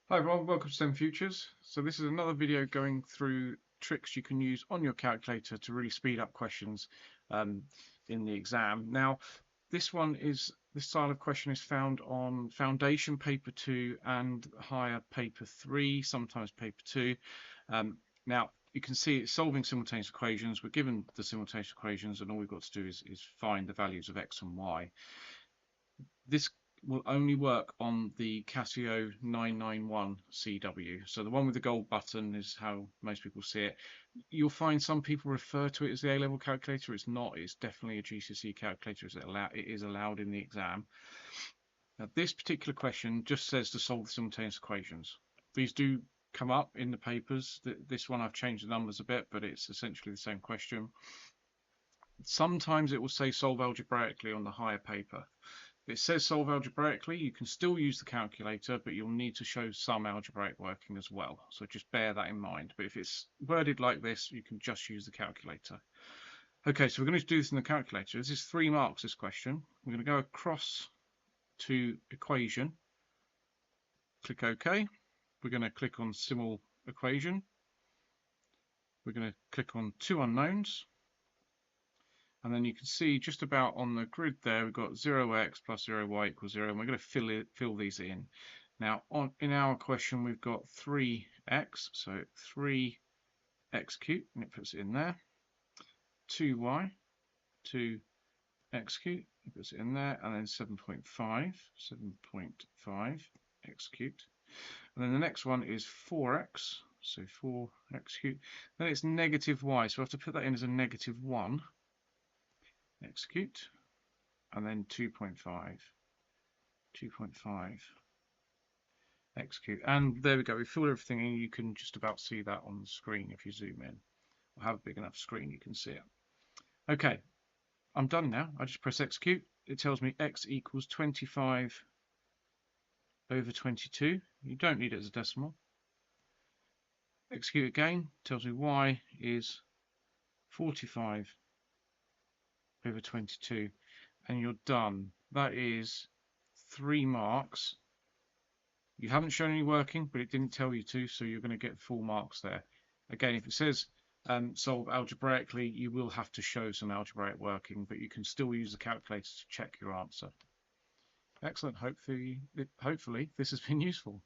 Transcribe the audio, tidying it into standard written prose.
Hi everyone, welcome to STEM Futures. So this is another video going through tricks you can use on your calculator to really speed up questions um, in the exam. Now, this style of question is found on Foundation Paper 2 and Higher Paper 3, sometimes Paper 2. Now, you can see it's solving simultaneous equations. We're given the simultaneous equations and all we've got to do is find the values of x and y. This will only work on the Casio 991 CW. So the one with the gold button is how most people see it. You'll find some people refer to it as the A-level calculator. It's not. It's definitely a GCSE calculator. It is allowed in the exam. Now, this particular question just says to solve the simultaneous equations. These do come up in the papers. This one I've changed the numbers a bit, but it's essentially the same question. Sometimes it will say solve algebraically on the higher paper. It says solve algebraically. You can still use the calculator, but you'll need to show some algebraic working as well. So just bear that in mind. But if it's worded like this, you can just use the calculator. Okay, so we're going to do this in the calculator. This is 3 marks, this question. We're going to go across to equation. Click OK. We're going to click on simul equation. We're going to click on 2 unknowns. And then you can see just about on the grid there, we've got 0x plus 0y equals 0, and we're going to fill these in. Now, in our question, we've got 3x, so 3x cubed, and it puts it in there. 2y, 2x cubed, it puts it in there, and then 7.5 x cubed. And then the next one is 4x, so 4x cubed. Then it's negative y, so we have to put that in as a negative 1. Execute, and then 2.5 execute, and there we go. We filled everything in. You can just about see that on the screen if you zoom in or have a big enough screen. You can see it. Okay, I'm done now. I just press execute. It tells me x equals 25 over 22. You don't need it as a decimal. Execute again. Tells me y is 45 over 22, and you're done. That is 3 marks. You haven't shown any working, but it didn't tell you to, so you're going to get full marks there. Again, if it says solve algebraically, you will have to show some algebraic working, but you can still use the calculator to check your answer. Excellent. Hopefully this has been useful.